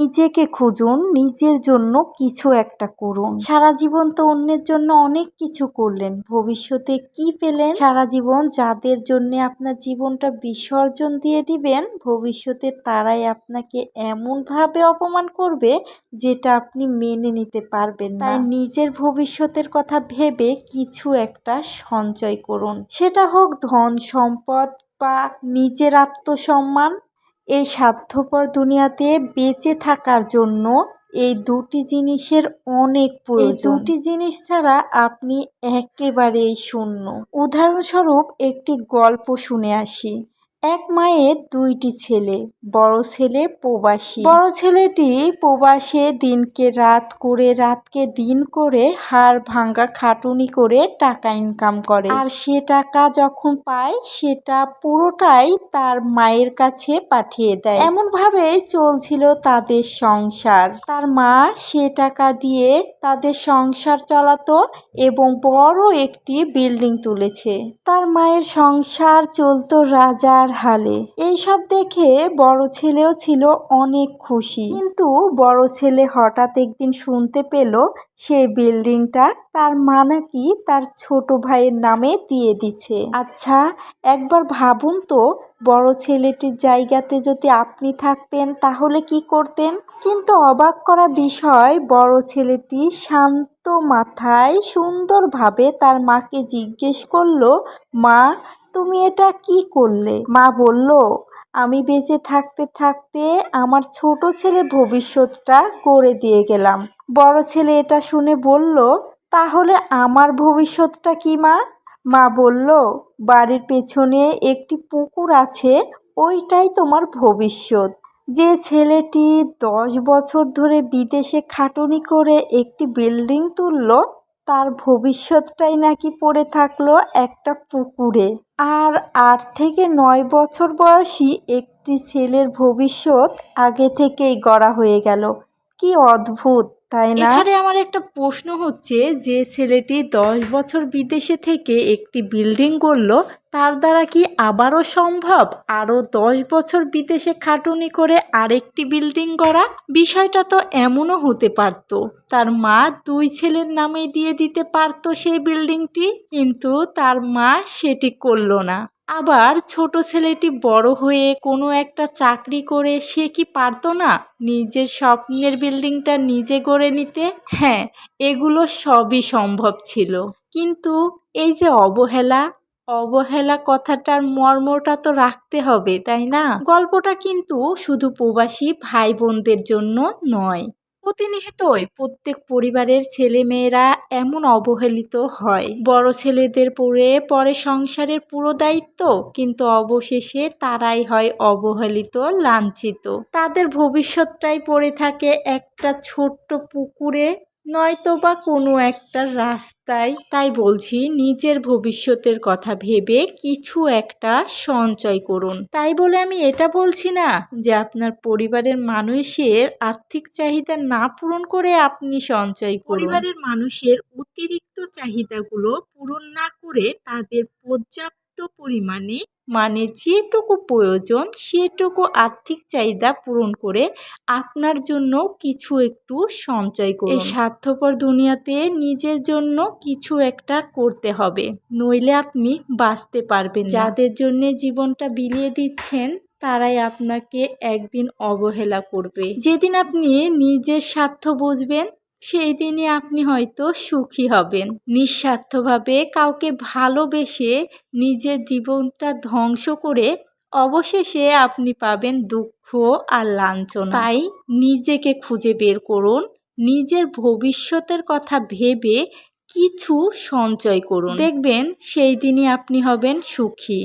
নিজেকে খুঁজুন, নিজের জন্য কিছু একটা করুন। সারা জীবন তো অন্যের জন্য অনেক কিছু করলেন, ভবিষ্যতে কি পেলেন? সারা জীবন যাদের জন্য আপনার জীবনটা বিসর্জন দিয়ে দিবেন, ভবিষ্যতে তারাই আপনাকে এমন ভাবে অপমান করবে যেটা আপনি মেনে নিতে পারবেন না। তাই নিজের ভবিষ্যতের কথা ভেবে কিছু একটা সঞ্চয় করুন, সেটা হোক ধন সম্পদ বা নিজের আত্মসম্মান। এই স্বার্থপর দুনিয়াতে বেঁচে থাকার জন্য এই দুটি জিনিসের অনেক প্রয়োজন। এই দুটি জিনিস ছাড়া আপনি একেবারেই শূন্য। উদাহরণস্বরূপ একটি গল্প শুনে আসি। এক মায়ের দুইটি ছেলে। বড় ছেলে প্রবাসী। বড় ছেলেটি প্রবাসে দিনকে রাত করে রাতকে দিন করে হাড় ভাঙ্গা খাটুনি করে টাকা ইনকাম করে, আর সে টাকা যখন পায় সেটা পুরোটাই তার মায়ের কাছে পাঠিয়ে দেয়। এমন ভাবে চলছিল তাদের সংসার। তার মা সে টাকা দিয়ে তাদের সংসার চালাতো এবং বড় একটি বিল্ডিং তুলেছে। তার মায়ের সংসার চলতো রাজার হালে। এইসব দেখে বড় ছেলেও ছিল অনেক খুশি। কিন্তু বড় ছেলে হঠাৎ একদিন শুনতে পেল সেই বিল্ডিংটা তার মা নাকি তার ছোট ভাইয়ের নামে দিয়ে দিছে। আচ্ছা, একবার ভাবুন তো, বড় ছেলেটির জায়গাতে যদি আপনি থাকতেন তাহলে কি করতেন? কিন্তু অবাক করা বিষয়, বড় ছেলেটি শান্ত মাথায় সুন্দরভাবে তার মাকে জিজ্ঞেস করলো, মা তুমি এটা কি করলে? মা বলল, আমি বেঁচে থাকতে থাকতে আমার ছোট ছেলের ভবিষ্যৎটা করে দিয়ে গেলাম। বড় ছেলে এটা শুনে বলল, তাহলে আমার ভবিষ্যৎটা কি মা? মা বলল, বাড়ির পেছনে একটি পুকুর আছে, ওইটাই তোমার ভবিষ্যৎ। যে ছেলেটি 10 বছর ধরে বিদেশে খাটুনি করে একটি বিল্ডিং তুলল, তার ভবিষ্যৎটাই নাকি পড়ে থাকলো একটা পুকুরে। আর 8 থেকে 9 বছর বয়সী একটি ছেলের ভবিষ্যৎ আগে থেকেই গড়া হয়ে গেল। কি অদ্ভুত, তাই না? এখানে আমার একটা প্রশ্ন হচ্ছে, যে ছেলেটি 10 বছর বিদেশে থেকে একটি বিল্ডিং গড়ল, তার দ্বারা কি আবারও সম্ভব আরও 10 বছর বিদেশে খাটুনি করে আরেকটি বিল্ডিং গড়া? বিষয়টা তো এমনও হতে পারত, তার মা 2 ছেলের নামে দিয়ে দিতে পারত সেই বিল্ডিংটি, কিন্তু তার মা সেটি করল না। আবার ছোট ছেলেটি বড় হয়ে কোনো একটা চাকরি করে সে কি পারতো না নিজের স্বপ্নের বিল্ডিংটা নিজে গড়ে নিতে? হ্যাঁ, এগুলো সবই সম্ভব ছিল, কিন্তু এই যে অবহেলা কথাটার মর্মটা তো রাখতে হবে, তাই না? গল্পটা কিন্তু শুধু প্রবাসী ভাই বোনদের জন্য নয়, প্রতিনিয়তই প্রত্যেক পরিবারের ছেলে মেয়েরা এমন অবহেলিত হয়। বড় ছেলেদের পরে সংসারের পুরো দায়িত্ব, কিন্তু অবশেষে তারাই হয় অবহেলিত, লাঞ্ছিত। তাদের ভবিষ্যৎটাই পড়ে থাকে একটা ছোট্ট পুকুরে, নয়তো বা কোনো একটা রাস্তায়। তাই বলছি, নিজের ভবিষ্যতের কথা ভেবে কিছু একটা সঞ্চয় করুন। তাই বলে আমি এটা বলছি না যে আপনার পরিবারের মানুষের আর্থিক চাহিদা না পূরণ করে আপনি সঞ্চয় করুন। পরিবারের মানুষের অতিরিক্ত চাহিদাগুলো পূরণ না করে তাদের পর্যাপ্ত পরিমাণে, মানে যেটুকু প্রয়োজন সেটুকু আর্থিক চাহিদা পূরণ করে আপনার জন্য কিছু একটু সঞ্চয় করুন। এই স্বার্থপর দুনিয়াতে নিজের জন্য কিছু একটা করতে হবে, নইলে আপনি বাঁচতে পারবেন না। যাদের জন্য জীবনটা বিলিয়ে দিচ্ছেন তারাই আপনাকে একদিন অবহেলা করবে। যেদিন আপনি নিজের স্বার্থ বুঝবেন সেই দিনই আপনি হয়তো সুখী হবেন। নিঃস্বার্থভাবে কাউকে ভালোবেসে নিজের জীবনটা ধ্বংস করে অবশেষে আপনি পাবেন দুঃখ আর লাঞ্ছনা। তাই নিজেকে খুঁজে বের করুন, নিজের ভবিষ্যতের কথা ভেবে কিছু সঞ্চয় করুন, দেখবেন সেই দিনই আপনি হবেন সুখী।